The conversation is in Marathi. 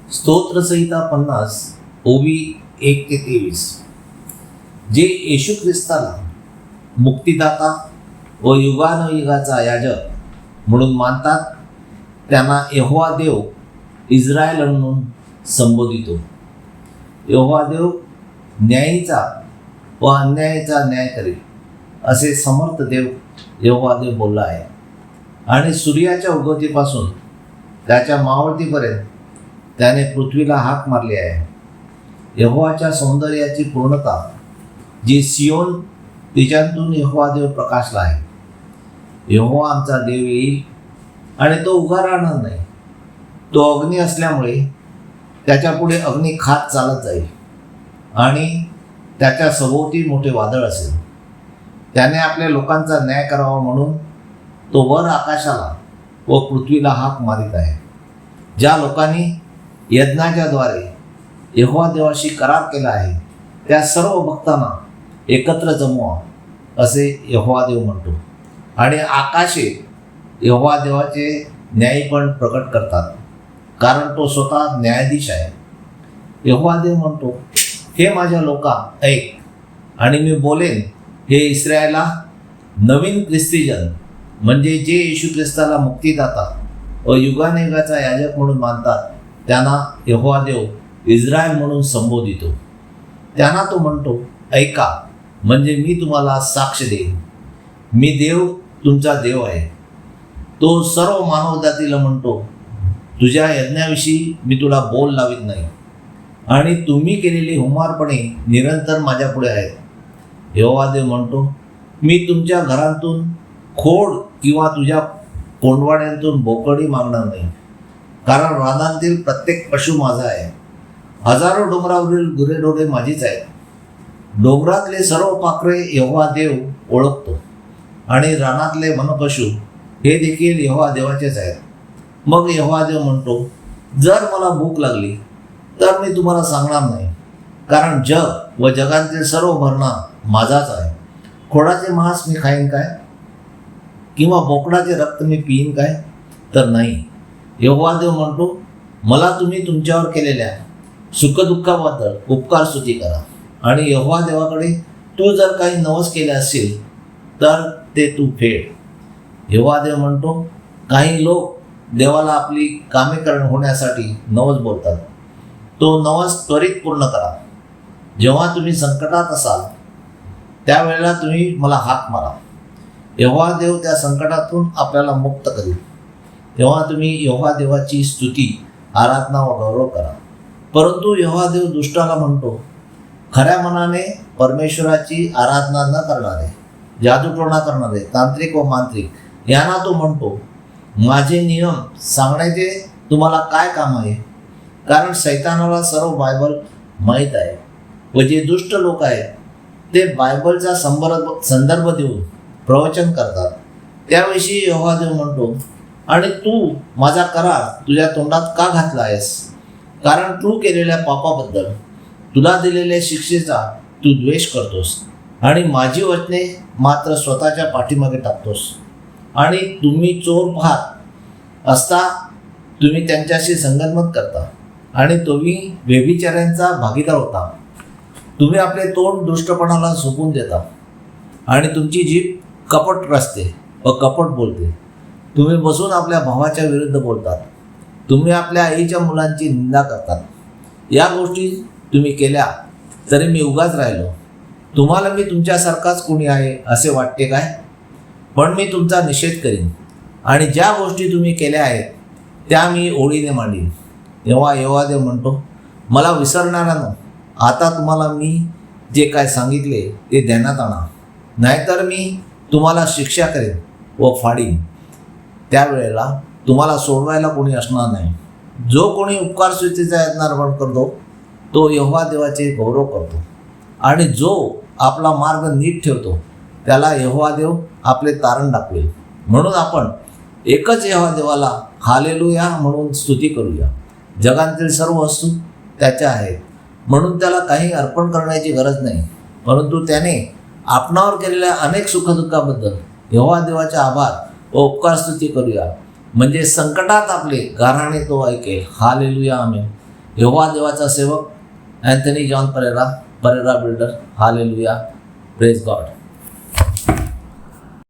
स्तोत्रसंहिता 50 ओवी 1-23. जे येशू ख्रिस्ताला मुक्तिदाता व युगानुयुगाचा याजक म्हणून मानतात त्यांना यहोवा देव इस्रायल म्हणून संबोधितो. यहोवा देव न्यायीचा व अन्यायाचा न्याय करेल असे समर्थ देव यहोवा देव बोलला आहे. आणि सूर्याच्या उगवतीपासून त्याच्या मावळतीपर्यंत त्याने पृथ्वीला हाक मारली आहे. यहोवाच्या सौंदर्याची पूर्णता जी सियोन तिच्यातून यहोवा देव प्रकाशला आहे. यहोवा आमचा देव येईल आणि तो उभा राहणार नाही. तो अग्नी असल्यामुळे त्याच्या पुढे अग्नी खात चालत जाईल आणि त्याच्या सभोवती मोठे वादळ असेल. त्याने आपल्या लोकांचा न्याय करावा म्हणून तो वर आकाशाला व पृथ्वीला हाक मारित आहे. ज्या लोकांनी यज्ञाच्या द्वारे यहोवा देवाशी करार केला आहे त्या सर्व भक्तांना एकत्र जमवा असे यहोवा देव म्हणतो. आणि आकाशे यहोवा देवाचे न्यायीपण प्रकट करतात, कारण तो स्वतः न्यायाधीश आहे. यहोवा देव म्हणतो, हे माझ्या लोका ऐक, आणि मी बोलेन हे इस्रायला. नवीन ख्रिस्तीजन म्हणजे जे येशू ख्रिस्ताला मुक्तिदाता व युगानुयुगाचा याजक म्हणून मानतात त्यांना यहोवा देव इस्रायल म्हणून संबोधितो. त्यांना तो म्हणतो, ऐका, म्हणजे मी तुम्हाला साक्ष देईन. मी देव तुमचा देव आहे. तो सर्व मानवजातीला म्हणतो, तुझ्या यज्ञाविषयी मी तुला बोल लावित नाही आणि तुम्ही केलेली हुमारपणे निरंतर माझ्यापुढे आहेत. यहोवा देव म्हणतो, मी तुमच्या घरातून खोड किंवा तुझ्या कोंडवाड्यांतून बोकडी मागणार नाही, कारण रानातील प्रत्येक पशु माझा आहे. हजारो डोंगरावरील गुरेढोरे माझीच आहेत. डोंगरातले सर्व पाखरे यहोवा देव ओळखतो आणि रानातले वनपशु हे देखील यहोवा देवाचेच आहेत. मग यहोवा देव म्हणतो, जर मला भूक लागली तर मी तुम्हाला सांगणार नाही, कारण जग व जगातील सर्व भरणा माझाच आहे. खोडाचे मांस मी खाईन काय, किंवा बोकडाचे रक्त मी पिईन काय? तर नाही. यहोवा देव म्हणतो, मला तुम्ही तुमच्यावर केलेल्या सुखदुःखाबद्दल उपकार स्तुती करा. आणि यहोवा देवाकडे तू जर काही नवस केले असेल तर ते तू फेड. यहोवा देव म्हणतो, काही लोक देवाला आपली कामे होण्यासाठी नवस बोलतात. तो नवस त्वरित पूर्ण करा. जेव्हा तुम्ही संकटात असाल त्यावेळेला तुम्ही मला हाक मारा. यहोवा देव त्या संकटातून आपल्याला मुक्त करेल. तेव्हा तुम्ही यहोवा देवाची स्तुती, आराधना व गौरव करा. परंतु यहोवा देव दुष्टाला म्हणतो, खऱ्या मनाने परमेश्वराची आराधना न करणारे, जादूटोणा करणारे, तांत्रिक व मांत्रिक यांना तो म्हणतो, माझे नियम सांगण्याचे तुम्हाला काय काम आहे? कारण सैतानाला सर्व बायबल माहीत आहे व जे दुष्ट लोक आहेत ते बायबलचा संदर्भ देऊन प्रवचन करतात. त्याविषयी यहोवा देव म्हणतो, आणि तू माझा करार तुझ्या तोंडात का घातला आहेस? कारण तू केलेल्या पापाबद्दल तुला दिलेल्या शिक्षेचा तू द्वेष करतोस आणि माझी वचने मात्र स्वतःच्या पाठीमागे टाकतोस. आणि तुम्ही चोर पाहत असता तुम्ही त्यांच्याशी संगनमत करता आणि तुम्ही व्यभिचाऱ्यांचा भागीदार होता. तुम्ही आपले तोंड दुष्टपणाला झोपून देता आणि तुमची जीभ कपट रचते व कपट बोलते. तुम्ही बसून आपल्या भावाच्या विरुद्ध बोलतात. तुम्ही आपल्या आईच्या मुलांची निंदा करतात. या गोष्टी तुम्ही केल्या तरी मी उगाच राहिलो. तुम्हाला मी तुमच्यासारखाच कोणी आहे असे वाटते काय? पण मी तुमचा निषेध करीन आणि ज्या गोष्टी तुम्ही केल्या आहेत त्या मी ओळीने मांडीन. तेव्हा यहोवा देव म्हणतो, मला विसरणाऱ्यानं आता तुम्हाला मी जे काय सांगितले ते ध्यानात आणा, नाहीतर मी तुम्हाला शिक्षा करेन व फाडीन. त्यावेळेला तुम्हाला सोडवायला कोणी असणार नाही. जो कोणी उपकार स्तुतीचा यत्न अर्पण करतो तो यहोवा देवाचे गौरव करतो, आणि जो आपला मार्ग नीट ठेवतो त्याला यहोवा देव आपले तारण दाखवेल. म्हणून आपण एकच यहोवा देवाला हालेलुया म्हणून स्तुती करूया. जगातील सर्व वस्तू त्याच्या आहेत म्हणून त्याला काही अर्पण करण्याची गरज नाही. परंतु त्याने आपणावर केलेल्या अनेक सुखदुःखाबद्दल यहोवा देवाचे आभार व उपकार स्तुती करूया. म्हणजे संकटात आपले गाऱ्हाणे तो ऐकेल. हालेलुया, आमेन. यहोवा देवाचा सेवक Anthony John Pereira builder. Hallelujah. Praise God.